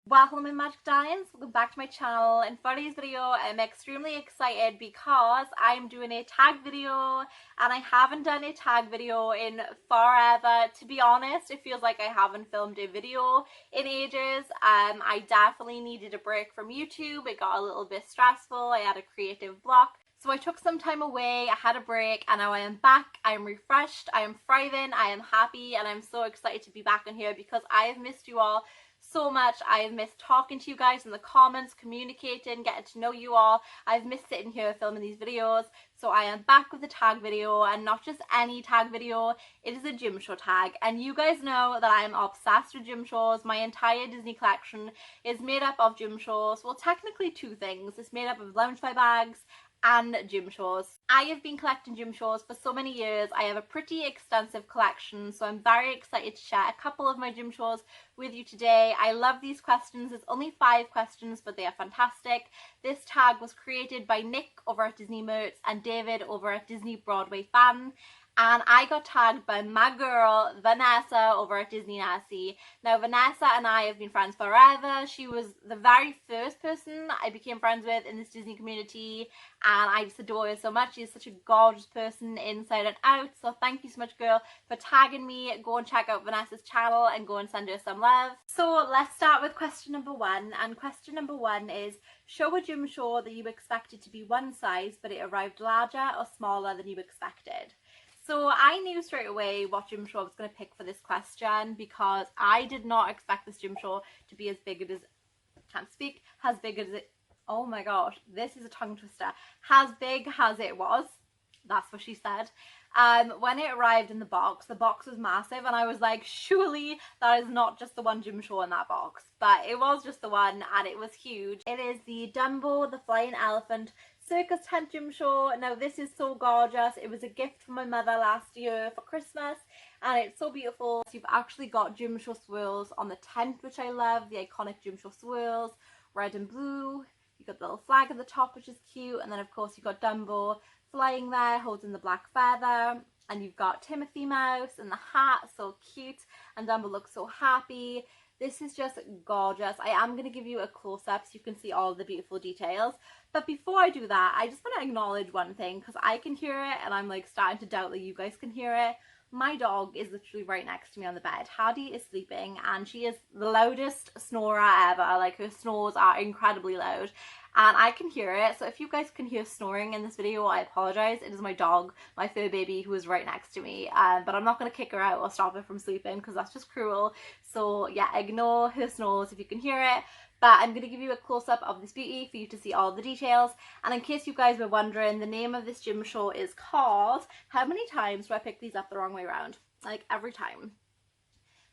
Welcome my magic darlings, welcome back to my channel, and for today's video I'm extremely excited because I'm doing a tag video and I haven't done a tag video in forever. To be honest, it feels like I haven't filmed a video in ages. I definitely needed a break from YouTube. It got a little bit stressful. I had a creative block. So I took some time away, I had a break, and now I am back. I am refreshed, I am thriving, I am happy, and I'm so excited to be back on here because I have missed you all so much. I have missed talking to you guys in the comments, communicating, getting to know you all. I've missed sitting here filming these videos. So I am back with a tag video, and not just any tag video, it is a gym show tag. And you guys know that I am obsessed with gym shows. My entire Disney collection is made up of gym shows. Well, technically two things. It's made up of Loungefly bags and gym shows. I have been collecting gym shows for so many years. I have a pretty extensive collection, so I'm very excited to share a couple of my gym shows with you today. I love these questions. It's only 5 questions, but they are fantastic. This tag was created by Nick over at Disney Merch and David over at Disney Broadway Fan. And I got tagged by my girl Vanessa over at Disney Nessie. Now Vanessa and I have been friends forever. She was the very first person I became friends with in this Disney community, and I just adore her so much. She's such a gorgeous person inside and out. So thank you so much, girl, for tagging me. Go and check out Vanessa's channel and go and send her some love. So let's start with question number 1. And question number 1 is, show a gym show that you expected to be one size but it arrived larger or smaller than you expected. So I knew straight away what gym show I was going to pick for this question because I did not expect this gym show to be as big as, as big as it, oh my gosh, this is a tongue twister, as big as it was. That's what she said. When it arrived in the box was massive, and I was like, surely that is not just the one gym show in that box. But it was just the one, and it was huge. It is the Dumbo the Flying Elephant Circus Tent Gym Show. Now this is so gorgeous. It was a gift from my mother last year for Christmas, and it's so beautiful. So you've actually got gym show swirls on the tent, which I love, the iconic gym show swirls, red and blue. You've got the little flag at the top, which is cute, and then of course you've got Dumbo flying there holding the black feather, and you've got Timothy Mouse in the hat, so cute, and Dumbo looks so happy. This is just gorgeous. I am going to give you a close-up so you can see all the beautiful details. But before I do that, I just want to acknowledge one thing, because I can hear it and I'm like starting to doubt that you guys can hear it. My dog is literally right next to me on the bed. Hattie is sleeping and she is the loudest snorer ever. Like, her snores are incredibly loud and I can hear it. So if you guys can hear snoring in this video, I apologize. It is my dog, my fur baby, who is right next to me. But I'm not going to kick her out or stop her from sleeping because that's just cruel. So yeah, ignore her snores if you can hear it. But I'm going to give you a close-up of this beauty for you to see all the details. And in case you guys were wondering, the name of this gym show is called, how many times do I pick these up the wrong way around? Like, every time.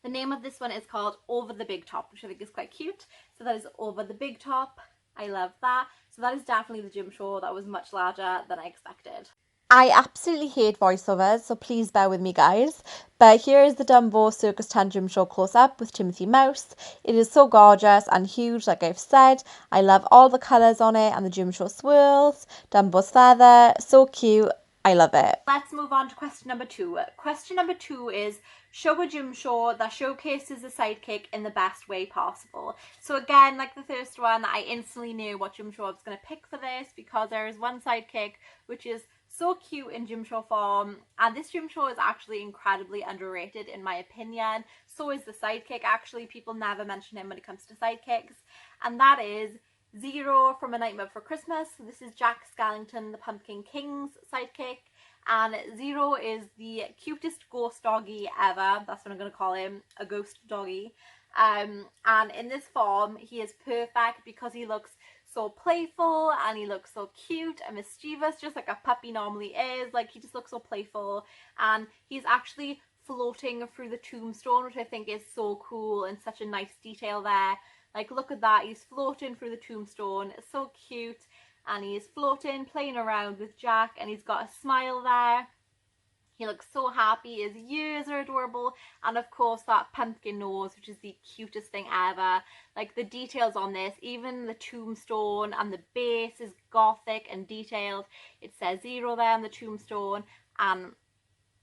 The name of this one is called Over the Big Top, which I think is quite cute. So that is Over the Big Top. I love that. So that is definitely the gym show that was much larger than I expected. I absolutely hate voiceovers, so please bear with me, guys. But here is the Dumbo Circus Tent Gym Show close-up with Timothy Mouse. It is so gorgeous and huge, like I've said. I love all the colours on it and the gym show swirls, Dumbo's feather, so cute. I love it. Let's move on to question number 2. Question number 2 is, show a gym show that showcases a sidekick in the best way possible. So again, like the first one, I instantly knew what gym show I was going to pick for this because there is one sidekick which is so cute in gym show form, and this gym show is actually incredibly underrated in my opinion. So is the sidekick. Actually, people never mention him when it comes to sidekicks, and that is Zero from A Nightmare Before Christmas. So this is Jack Skellington, the Pumpkin King's sidekick, and Zero is the cutest ghost doggy ever. That's what I'm going to call him, a ghost doggy. And in this form, he is perfect because he looks so playful and he looks so cute and mischievous, just like a puppy normally is. Like, he just looks so playful, and he's actually floating through the tombstone, which I think is so cool and such a nice detail there. Like, look at that, he's floating through the tombstone. It's so cute, and he's floating, playing around with Jack, and he's got a smile there. He looks so happy, his ears are adorable, and of course that pumpkin nose, which is the cutest thing ever. Like, the details on this, even the tombstone and the base is gothic and detailed. It says Zero there on the tombstone, and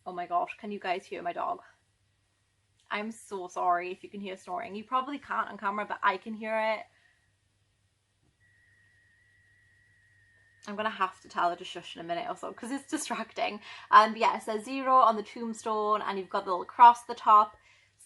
oh my gosh, can you guys hear my dog? I'm so sorry if you can hear snoring. You probably can't on camera, but I can hear it. I'm gonna have to tell her to shush in a minute or so because it's distracting. But yeah, it says 0 on the tombstone, and you've got the little cross at the top.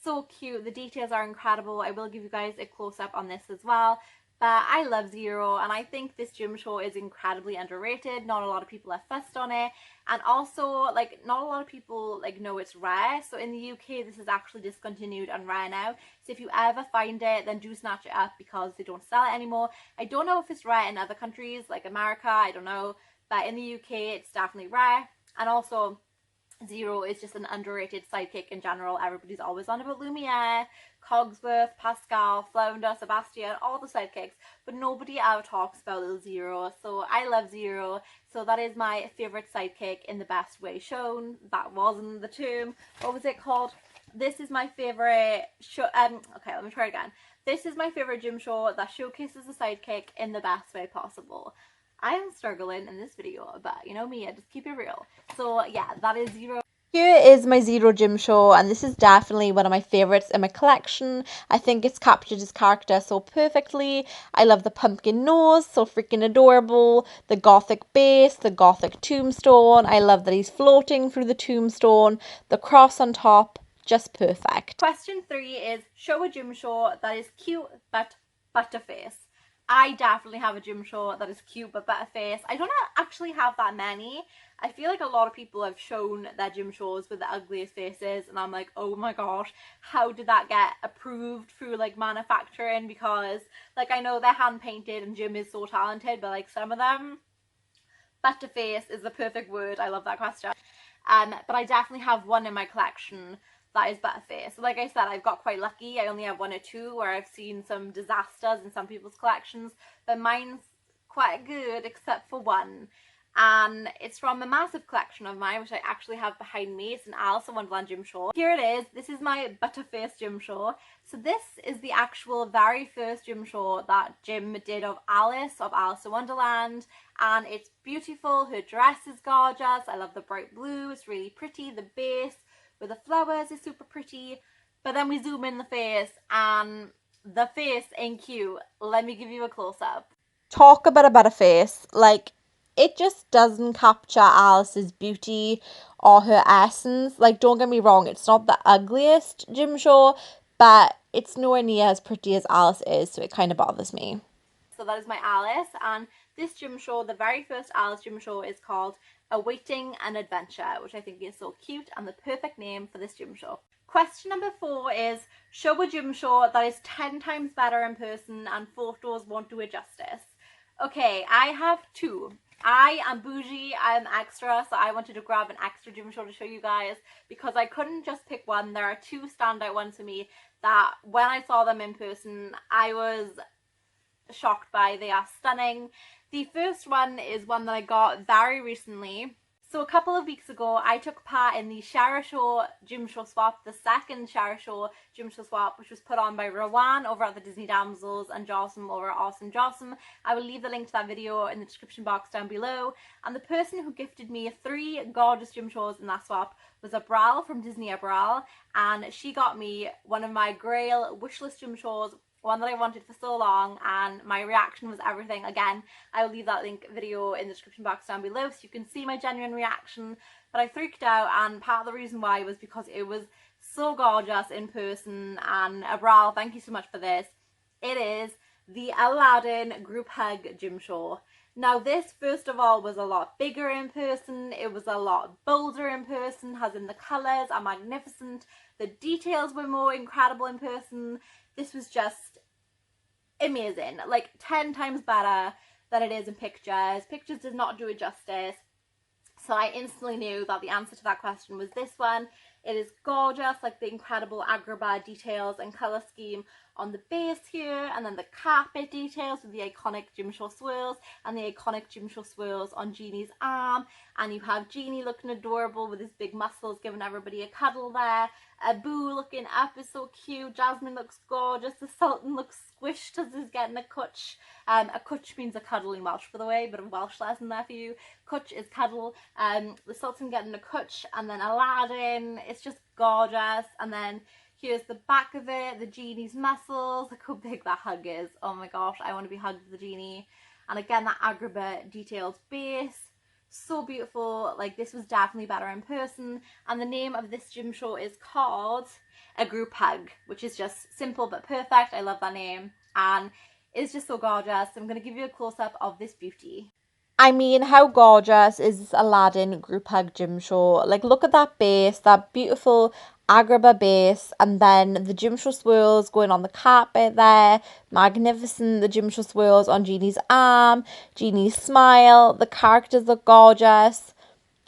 So cute. The details are incredible. I will give you guys a close-up on this as well. But I love 0, and I think this gym show is incredibly underrated. Not a lot of people are fussed on it, and also like not a lot of people like know it's rare. So in the UK, this is actually discontinued and rare now. So if you ever find it, then do snatch it up because they don't sell it anymore. I don't know if it's rare in other countries like America, I don't know, but in the UK it's definitely rare. And also 0 is just an underrated sidekick in general. Everybody's always on about Lumiere, Cogsworth, Pascal, Flounder, Sebastian, all the sidekicks, but nobody ever talks about little 0. So I love 0. So that is my favourite sidekick in the best way shown. That wasn't the term. What was it called? This is my favourite show. Okay, let me try again. This is my favourite gym show that showcases the sidekick in the best way possible. I am struggling in this video, but you know me, I just keep it real. So yeah, that is 0. Here is my 0 gym show, and this is definitely one of my favourites in my collection. I think it's captured his character so perfectly. I love the pumpkin nose, so freaking adorable. The gothic base, the gothic tombstone. I love that he's floating through the tombstone. The cross on top, just perfect. Question 3 is, show a gym show that is cute but butterface. I definitely have a gym show that is cute but butterface. I don't actually have that many. I feel like a lot of people have shown their gym shows with the ugliest faces, and I'm like, oh my gosh, how did that get approved through like manufacturing? Because like I know they're hand painted and Jim is so talented, but like some of them, butterface is the perfect word. I love that question. But I definitely have one in my collection that is butterface. So like I said, I've got quite lucky. I only have 1 or 2 where I've seen some disasters in some people's collections, but mine's quite good except for one. And it's from a massive collection of mine, which I actually have behind me. It's an Alice in Wonderland gym show. Here it is. This is my butterface gym show. So this is the actual very first gym show that Jim did of Alice in Wonderland, and it's beautiful. Her dress is gorgeous. I love the bright blue. It's really pretty. The base with the flowers is super pretty. But then we zoom in the face, and the face ain't cute. Let me give you a close-up. Talk about a butterface. Like, it just doesn't capture Alice's beauty or her essence. Like, don't get me wrong, it's not the ugliest gym show, but it's nowhere near as pretty as Alice is, so it kind of bothers me. So that is my Alice, and this gym show, the very first Alice gym show, is called Awaiting an Adventure, which I think is so cute and the perfect name for this gym show. Question number 4 is, show a gym show that is 10 times better in person and photos won't do it justice. Okay, I have 2. I am bougie, I'm extra, so I wanted to grab an extra gym show to show you guys because I couldn't just pick one. There are 2 standout ones for me that when I saw them in person, I was shocked by. They are stunning. The first one is one that I got very recently. So a couple of weeks ago, I took part in the Shara Show Gym Show Swap, the second Shara Show Gym Show Swap, which was put on by Rowan over at the Disney Damsels and Jossam over at Awesome Jossam. I will leave the link to that video in the description box down below. And the person who gifted me 3 gorgeous gym shows in that swap was Abral from Disney Abral, and she got me one of my Grail wishlist gym shows, one that I wanted for so long, and my reaction was everything. Again, I will leave that link video in the description box down below so you can see my genuine reaction. But I freaked out, and part of the reason why was because it was so gorgeous in person. And Abral, thank you so much for this. It is the Aladdin Group Hug Gym Show. Now this, first of all, was a lot bigger in person. It was a lot bolder in person, as in the colours are magnificent. The details were more incredible in person. This was just amazing, like 10 times better than it is in pictures. Pictures did not do it justice. So I instantly knew that the answer to that question was this one. It is gorgeous, like the incredible agrabah details and colour scheme on the base here, and then the carpet details with the iconic Gym Show swirls and the iconic Gym Show swirls on Genie's arm. And you have Genie looking adorable with his big muscles giving everybody a cuddle there. Abu looking up is so cute. Jasmine looks gorgeous. The Sultan looks squished as he's getting a cwtch. A cwtch means a cuddle in Welsh, by the way, bit of a Welsh lesson there for you. Cwtch is cuddle. The Sultan getting a cwtch, and then Aladdin. It's just gorgeous. And then Here's the back of it, the genie's muscles. Look how big that hug is. Oh my gosh, I want to be hugged with the genie. And again, that Agrabah detailed base. So beautiful. Like, this was definitely better in person. And the name of this gym show is called A Group Hug, which is just simple but perfect. I love that name. And it's just so gorgeous. I'm going to give you a close-up of this beauty. I mean, how gorgeous is this Aladdin group hug gym show? Like, look at that base, that beautiful Agrabah base, and then the gym show swirls going on the carpet there. Magnificent, the gym show swirls on Genie's arm, Genie's smile. The characters look gorgeous.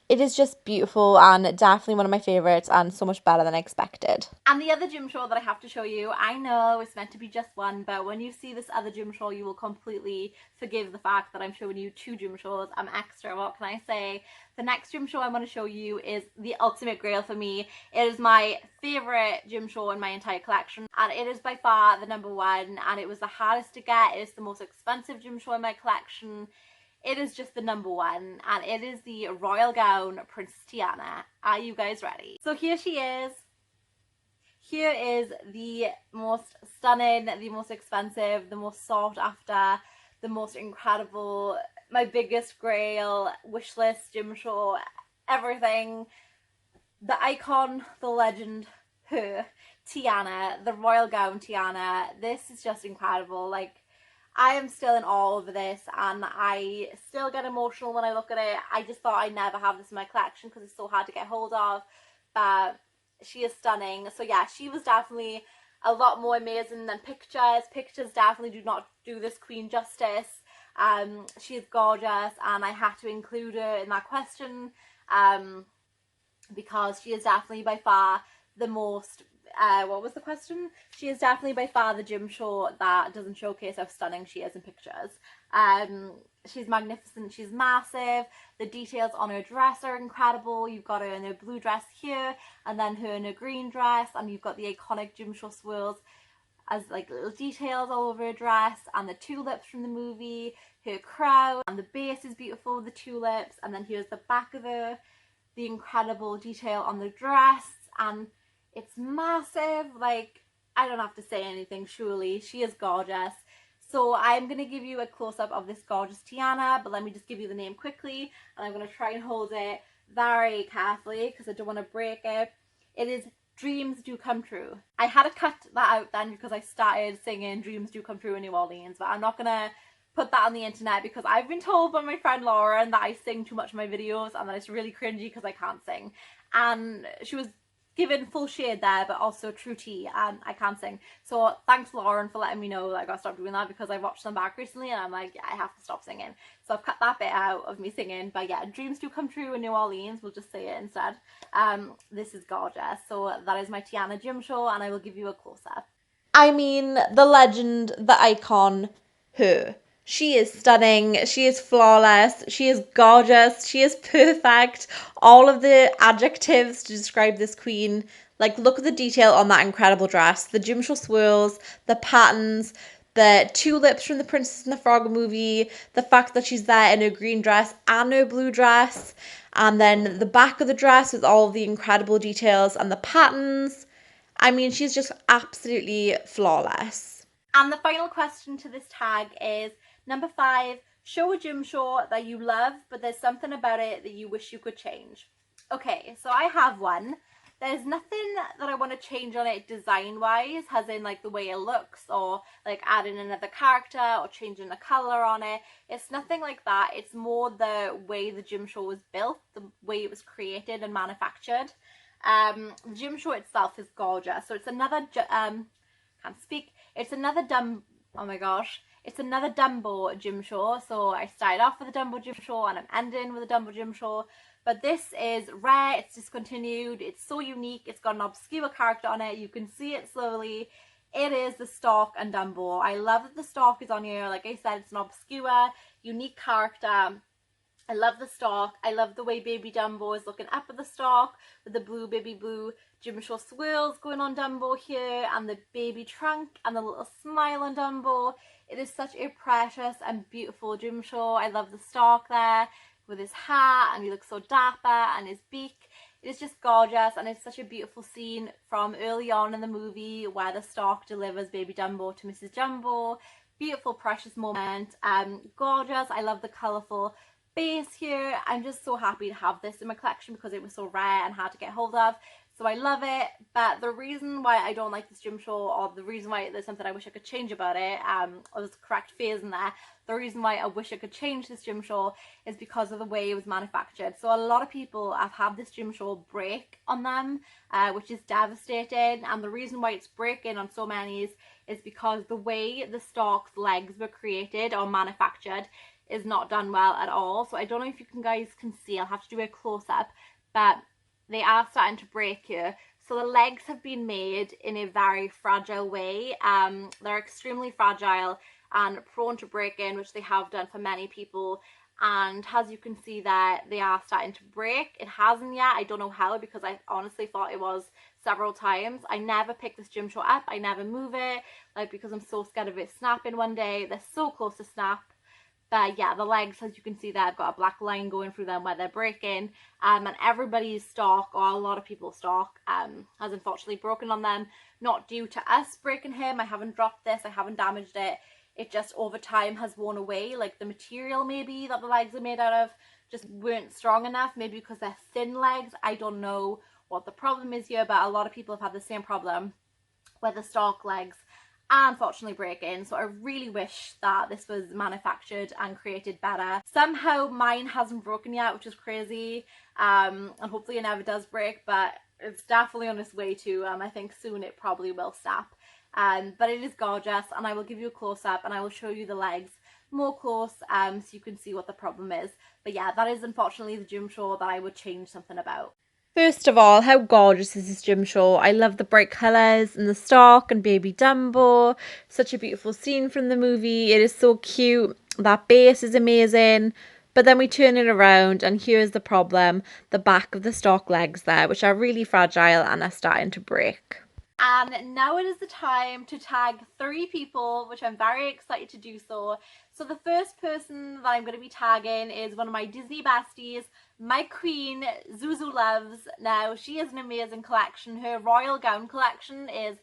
It is just beautiful and definitely one of my favourites and so much better than I expected. And the other gym show that I have to show you, I know it's meant to be just one, but when you see this other gym show, you will completely forgive the fact that I'm showing you two gym shows. I'm extra, what can I say? The next gym show I want to show you is the ultimate grail for me. It is my favourite gym show in my entire collection, and it is by far the number one, and it was the hardest to get. It is the most expensive gym show in my collection. It is just the number one, and it is the Royal Gown Princess Tiana. Are you guys ready? So here she is. Here is the most stunning, the most expensive, the most sought after, the most incredible, my biggest grail, wish list, gym show, everything. The icon, the legend, her, Tiana, the Royal Gown Tiana. This is just incredible. Like, I am still in awe over this, and I still get emotional when I look at it. I just thought I'd never have this in my collection because it's so hard to get hold of, but she is stunning. So yeah, she was definitely a lot more amazing than pictures. Pictures definitely do not do this queen justice. She is gorgeous, and I had to include her in that question because she is definitely by far the most what was the question? She is definitely by far the gym show that doesn't showcase how stunning she is in pictures. She's magnificent, she's massive, the details on her dress are incredible. You've got her in her blue dress here, and then her in her green dress, and you've got the iconic gym show swirls as like little details all over her dress, and the tulips from the movie, her crown, and the base is beautiful, the tulips, and then here's the back of her, the incredible detail on the dress, and it's massive. Like, I don't have to say anything, surely. She is gorgeous. So I'm going to give you a close-up of this gorgeous Tiana, but let me just give you the name quickly, and I'm going to try and hold it very carefully because I don't want to break it. It is Dreams Do Come True. I had to cut that out then because I started singing Dreams Do Come True in New Orleans, but I'm not going to put that on the internet because I've been told by my friend Lauren that I sing too much in my videos and that it's really cringy because I can't sing. And she was given full shade there, but also true tea, and I can't sing. So thanks Lauren for letting me know that I gotta stop doing that because I watched them back recently and I'm like, yeah, I have to stop singing. So I've cut that bit out of me singing, but yeah, Dreams Do Come True in New Orleans, we'll just say it instead. This is gorgeous. So that is my Tiana gym show, and I will give you a close-up. I mean, the legend, the icon, her. She is stunning, she is flawless, she is gorgeous, she is perfect. All of the adjectives to describe this queen. Like, look at the detail on that incredible dress. The gym show swirls, the patterns, the tulips from the Princess and the Frog movie, the fact that she's there in her green dress and her blue dress, and then the back of the dress with all of the incredible details and the patterns. I mean, she's just absolutely flawless. And the final question to this tag is number 5. Show a gym show that you love, but there's something about it that you wish you could change. Okay, so I have one. There's nothing that I want to change on it design-wise, as in like the way it looks, or like adding another character or changing the colour on it. It's nothing like that. It's more the way the gym show was built, the way it was created and manufactured. The gym show itself is gorgeous. So it's another can't speak. It's another oh my gosh. It's another Dumbo gym show. So I started off with a Dumbo gym show and I'm ending with a Dumbo gym show. But this is rare, it's discontinued, it's so unique, it's got an obscure character on it, you can see it slowly. It is the Stork and Dumbo. I love that the Stork is on here. Like I said, it's an obscure, unique character. I love the Stork. I love the way baby Dumbo is looking up at the Stork with the blue baby blue gym show swirls going on Dumbo here, and the baby trunk and the little smile on Dumbo. It is such a precious and beautiful gym show. I love the Stork there with his hat, and he looks so dapper, and his beak It is just gorgeous, and it's such a beautiful scene from early on in the movie where the stork delivers baby Dumbo to Mrs. Jumbo. Beautiful, precious moment. Gorgeous. I love the colourful base here. I'm just so happy to have this in my collection because it was so rare and hard to get hold of. So I love it. But the reason why I don't like this gym show, or the reason why there's something I wish I could change about it, or there's a correct phase in there, the reason why I wish I could change this gym show is because of the way it was manufactured. So a lot of people have had this gym show break on them, which is devastating. And the reason why it's breaking on so many is because the way the stork's legs were created or manufactured is not done well at all. So I don't know if you guys can see, I'll have to do a close-up, but they are starting to break here. So the legs have been made in a very fragile way. They're extremely fragile and prone to breaking, which they have done for many people. And as you can see there, they are starting to break. It hasn't yet. I don't know how, because I honestly thought it was several times. I never pick this gym show up. I never move it, like, because I'm so scared of it snapping one day. They're so close to snap. But yeah, the legs, as you can see there, I've got a black line going through them where they're breaking. And everybody's stock, or a lot of people's stock, has unfortunately broken on them. Not due to us breaking him. I haven't dropped this. I haven't damaged it. It just over time has worn away. Like the material maybe that the legs are made out of just weren't strong enough. Maybe because they're thin legs. I don't know what the problem is here, but a lot of people have had the same problem with the stock legs unfortunately breaking. So I really wish that this was manufactured and created better. Somehow mine hasn't broken yet, which is crazy, and hopefully it never does break, but it's definitely on its way to. I think soon it probably will snap. But it is gorgeous, and I will give you a close-up and I will show you the legs more close, so you can see what the problem is. But yeah, that is unfortunately the gym show that I would change something about. First of all, how gorgeous is this gym show? I love the bright colours and the stork and baby Dumbo. Such a beautiful scene from the movie. It is so cute. That base is amazing. But then we turn it around and here's the problem. The back of the stork legs there, which are really fragile and are starting to break. And now it is the time to tag 3 people, which I'm very excited to do so. So the first person that I'm going to be tagging is one of my Disney besties, my queen, Zuzu Loves. Now, she has an amazing collection. Her royal gown collection is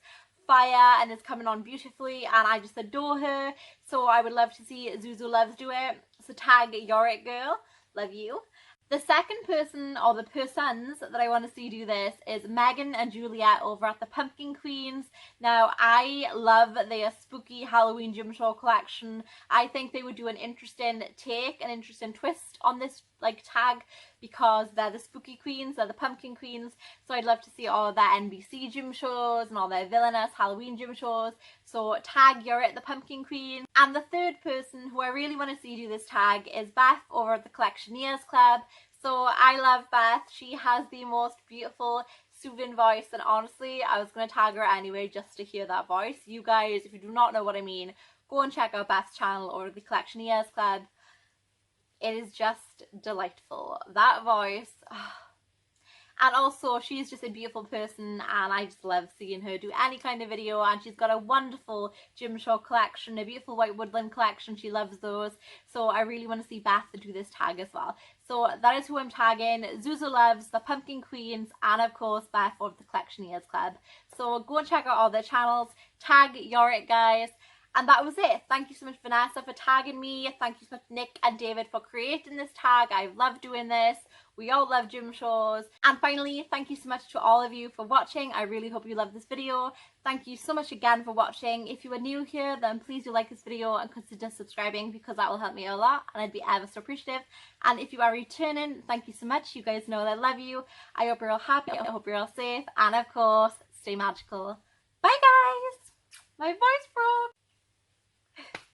fire and is coming on beautifully, and I just adore her. So I would love to see Zuzu Loves do it. So tag You're It Girl. Love you. The second person, or the persons that I want to see do this, is Megan and Juliet over at the Pumpkin Queens. Now, I love their spooky Halloween gym show collection. I think they would do an interesting take, an interesting twist on this like tag, because they're the spooky queens, they're the pumpkin queens. So I'd love to see all of their NBC gym shows and all their villainous Halloween gym shows. So tag You're at the Pumpkin Queen. And the third person who I really want to see do this tag is Beth over at the Collectioneers Club. So I love Beth. She has the most beautiful, soothing voice, and honestly, I was going to tag her anyway just to hear that voice. You guys, if you do not know what I mean, go and check out Beth's channel or the Collectioneers Club. It is just delightful. That voice. And also, she's just a beautiful person, and I just love seeing her do any kind of video. And she's got a wonderful gym show collection, a beautiful white woodland collection. She loves those. So I really want to see Beth do this tag as well. So that is who I'm tagging. Zuzu Loves, the Pumpkin Queens, and of course Beth of the Collectioneers Club. So go and check out all their channels. Tag You're It, guys. And that was it. Thank you so much, Vanessa, for tagging me. Thank you so much, Nick and David, for creating this tag. I love doing this. We all love gym shows. And finally, thank you so much to all of you for watching. I really hope you loved this video. Thank you so much again for watching. If you are new here, then please do like this video and consider subscribing, because that will help me a lot and I'd be ever so appreciative. And if you are returning, thank you so much. You guys know that I love you. I hope you're all happy. I hope you're all safe. And of course, stay magical. Bye, guys. My voice broke.